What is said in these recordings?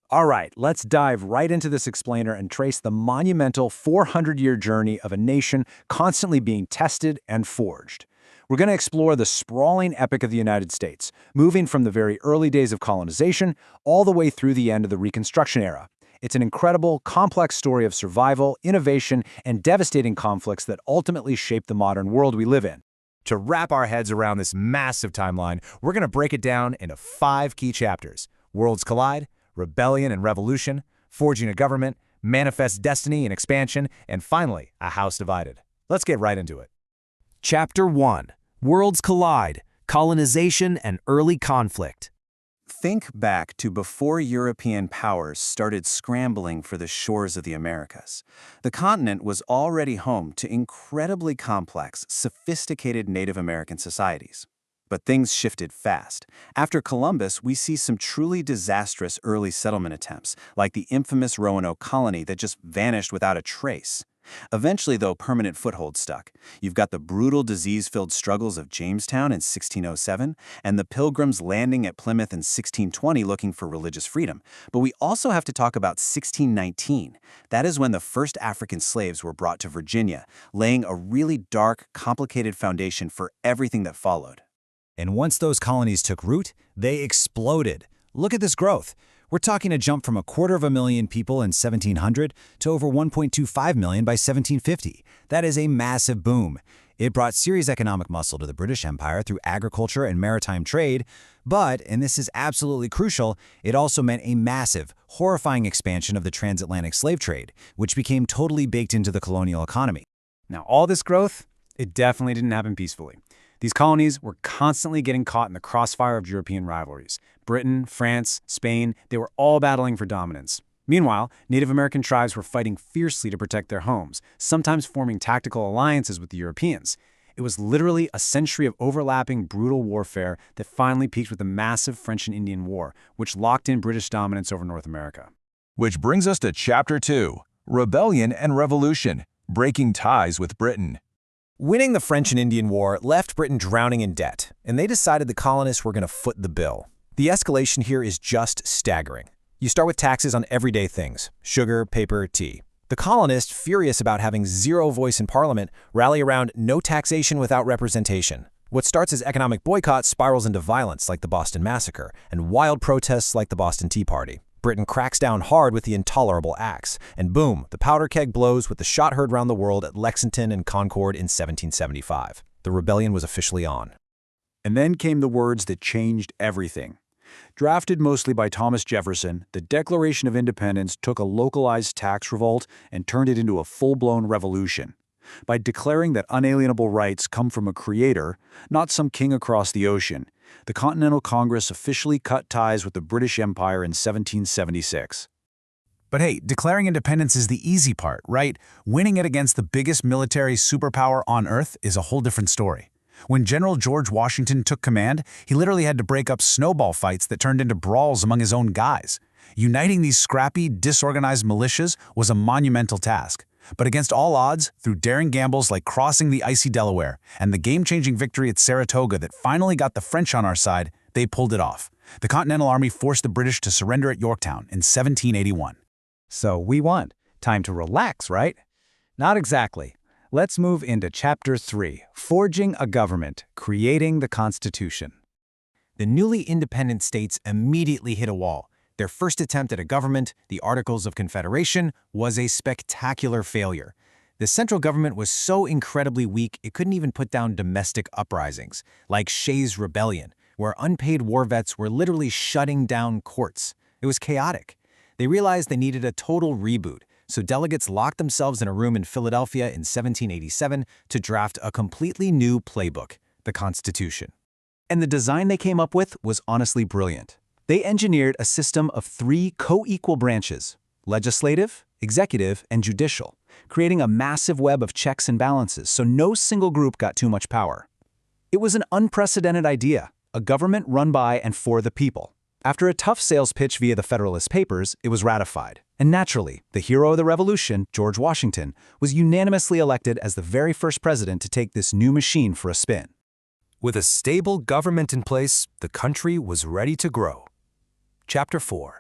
All right, let's dive right into this explainer and trace the monumental 400-year journey of a nation constantly being tested and forged. We're going to explore the sprawling epic of the United States, moving from the very early days of colonization all the way through the end of the Reconstruction era. It's an incredible, complex story of survival, innovation, and devastating conflicts that ultimately shaped the modern world we live in. To wrap our heads around this massive timeline, we're going to break it down into 5 key chapters: Worlds Collide, Rebellion and Revolution, Forging a Government, Manifest Destiny and Expansion, and finally, A House Divided. Let's get right into it. Chapter 1: Worlds Collide, Colonization and Early Conflict. Think back to before European powers started scrambling for the shores of the Americas. The continent was already home to incredibly complex, sophisticated Native American societies. But things shifted fast. After Columbus, we see some truly disastrous early settlement attempts, like the infamous Roanoke colony that just vanished without a trace. Eventually, though, permanent foothold stuck. You've got the brutal, disease-filled struggles of Jamestown in 1607, and the Pilgrims landing at Plymouth in 1620 looking for religious freedom. But we also have to talk about 1619. That is when the first African slaves were brought to Virginia, laying a really dark, complicated foundation for everything that followed. And once those colonies took root, they exploded. Look at this growth. We're talking a jump from 250,000 people in 1700 to over 1.25 million by 1750. That is a massive boom. It brought serious economic muscle to the British Empire through agriculture and maritime trade, but, and this is absolutely crucial, it also meant a massive, horrifying expansion of the transatlantic slave trade, which became totally baked into the colonial economy. Now, all this growth, it definitely didn't happen peacefully. These colonies were constantly getting caught in the crossfire of European rivalries. Britain, France, Spain, they were all battling for dominance. Meanwhile, Native American tribes were fighting fiercely to protect their homes, sometimes forming tactical alliances with the Europeans. It was literally a century of overlapping, brutal warfare that finally peaked with the massive French and Indian War, which locked in British dominance over North America. Which brings us to Chapter 2, Rebellion and Revolution, Breaking Ties with Britain. Winning the French and Indian War left Britain drowning in debt, and they decided the colonists were going to foot the bill. The escalation here is just staggering. You start with taxes on everyday things: sugar, paper, tea. The colonists, furious about having zero voice in Parliament, rally around no taxation without representation. What starts as economic boycott spirals into violence like the Boston Massacre and wild protests like the Boston Tea Party. Britain cracks down hard with the intolerable acts, and boom, the powder keg blows with the shot heard round the world at Lexington and Concord in 1775. The rebellion was officially on. And then came the words that changed everything. Drafted mostly by Thomas Jefferson, the Declaration of Independence took a localized tax revolt and turned it into a full-blown revolution. By declaring that unalienable rights come from a creator, not some king across the ocean, the Continental Congress officially cut ties with the British Empire in 1776. But hey, declaring independence is the easy part, right? Winning it against the biggest military superpower on Earth is a whole different story. When General George Washington took command, he literally had to break up snowball fights that turned into brawls among his own guys. Uniting these scrappy, disorganized militias was a monumental task. But against all odds, through daring gambles like crossing the icy Delaware and the game-changing victory at Saratoga that finally got the French on our side, they pulled it off. The Continental Army forced the British to surrender at Yorktown in 1781. So we won. Time to relax, right? Not exactly. Let's move into Chapter 3, Forging a Government, Creating the Constitution. The newly independent states immediately hit a wall. Their first attempt at a government, the Articles of Confederation, was a spectacular failure. The central government was so incredibly weak it couldn't even put down domestic uprisings, like Shays' Rebellion, where unpaid war vets were literally shutting down courts. It was chaotic. They realized they needed a total reboot, so delegates locked themselves in a room in Philadelphia in 1787 to draft a completely new playbook, the Constitution. And the design they came up with was honestly brilliant. They engineered a system of 3 co-equal branches: legislative, executive, and judicial, creating a massive web of checks and balances so no single group got too much power. It was an unprecedented idea, a government run by and for the people. After a tough sales pitch via the Federalist Papers, it was ratified. And naturally, the hero of the revolution, George Washington, was unanimously elected as the very first president to take this new machine for a spin. With a stable government in place, the country was ready to grow. Chapter 4: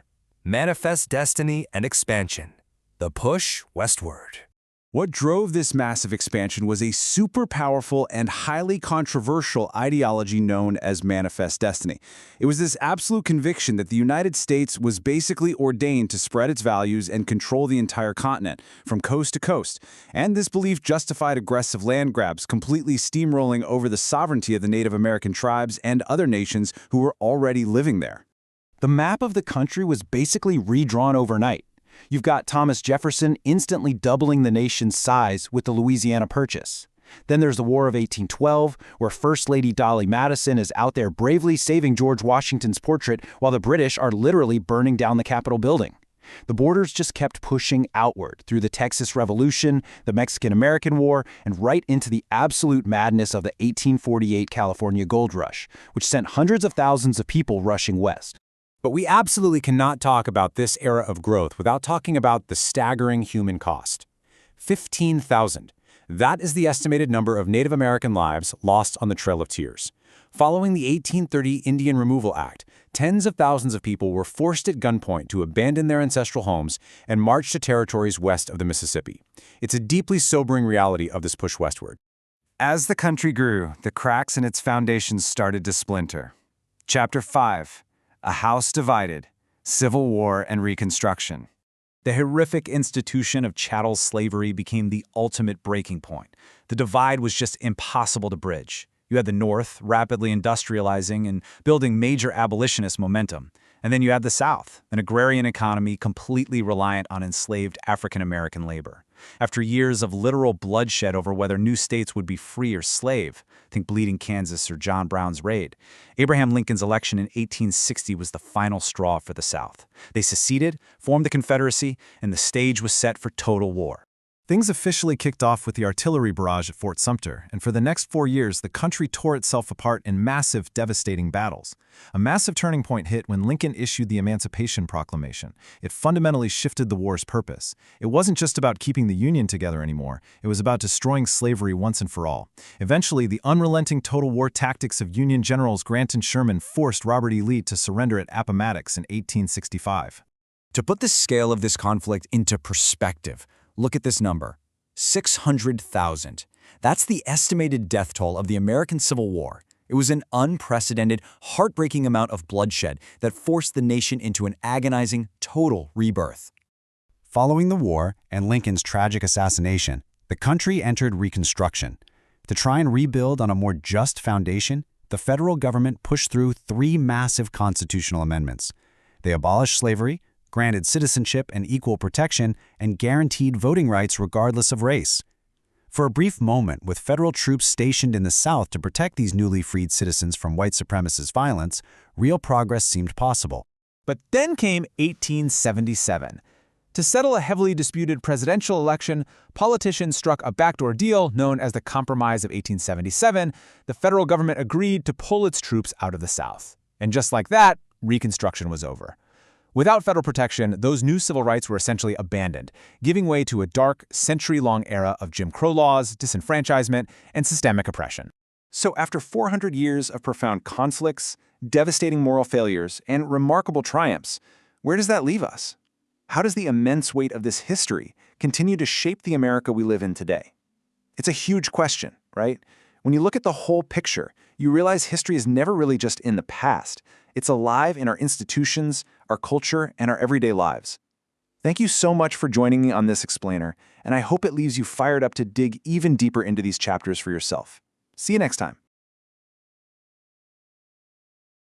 Manifest destiny and expansion. The push westward. What drove this massive expansion was a super powerful and highly controversial ideology known as manifest destiny. It was this absolute conviction that the United States was basically ordained to spread its values and control the entire continent, from coast to coast. And this belief justified aggressive land grabs, completely steamrolling over the sovereignty of the Native American tribes and other nations who were already living there. The map of the country was basically redrawn overnight. You've got Thomas Jefferson instantly doubling the nation's size with the Louisiana Purchase. Then there's the War of 1812, where First Lady Dolly Madison is out there bravely saving George Washington's portrait while the British are literally burning down the Capitol building. The borders just kept pushing outward through the Texas Revolution, the Mexican-American War, and right into the absolute madness of the 1848 California Gold Rush, which sent hundreds of thousands of people rushing west. But we absolutely cannot talk about this era of growth without talking about the staggering human cost. 15,000. That is the estimated number of Native American lives lost on the Trail of Tears. Following the 1830 Indian Removal Act, tens of thousands of people were forced at gunpoint to abandon their ancestral homes and march to territories west of the Mississippi. It's a deeply sobering reality of this push westward. As the country grew, the cracks in its foundations started to splinter. Chapter 5. A House Divided, Civil War and Reconstruction. The horrific institution of chattel slavery became the ultimate breaking point. The divide was just impossible to bridge. You had the North rapidly industrializing and building major abolitionist momentum. And then you had the South, an agrarian economy completely reliant on enslaved African-American labor. After years of literal bloodshed over whether new states would be free or slave, think Bleeding Kansas or John Brown's raid, Abraham Lincoln's election in 1860 was the final straw for the South. They seceded, formed the Confederacy, and the stage was set for total war. Things officially kicked off with the artillery barrage at Fort Sumter, and for the next 4 years, the country tore itself apart in massive, devastating battles. A massive turning point hit when Lincoln issued the Emancipation Proclamation. It fundamentally shifted the war's purpose. It wasn't just about keeping the Union together anymore. It was about destroying slavery once and for all. Eventually, the unrelenting total war tactics of Union generals Grant and Sherman forced Robert E. Lee to surrender at Appomattox in 1865. To put the scale of this conflict into perspective, look at this number, 600,000. That's the estimated death toll of the American Civil War. It was an unprecedented, heartbreaking amount of bloodshed that forced the nation into an agonizing, total rebirth. Following the war and Lincoln's tragic assassination, the country entered Reconstruction. To try and rebuild on a more just foundation, the federal government pushed through 3 massive constitutional amendments. They abolished slavery, granted citizenship and equal protection, and guaranteed voting rights regardless of race. For a brief moment, with federal troops stationed in the South to protect these newly freed citizens from white supremacist violence, real progress seemed possible. But then came 1877. To settle a heavily disputed presidential election, politicians struck a backdoor deal known as the Compromise of 1877. The federal government agreed to pull its troops out of the South. And just like that, Reconstruction was over. Without federal protection, those new civil rights were essentially abandoned, giving way to a dark, century-long era of Jim Crow laws, disenfranchisement, and systemic oppression. So after 400 years of profound conflicts, devastating moral failures, and remarkable triumphs, where does that leave us? How does the immense weight of this history continue to shape the America we live in today? It's a huge question, right? When you look at the whole picture, you realize history is never really just in the past. It's alive in our institutions, our culture, and our everyday lives. Thank you so much for joining me on this explainer, and I hope it leaves you fired up to dig even deeper into these chapters for yourself. See you next time.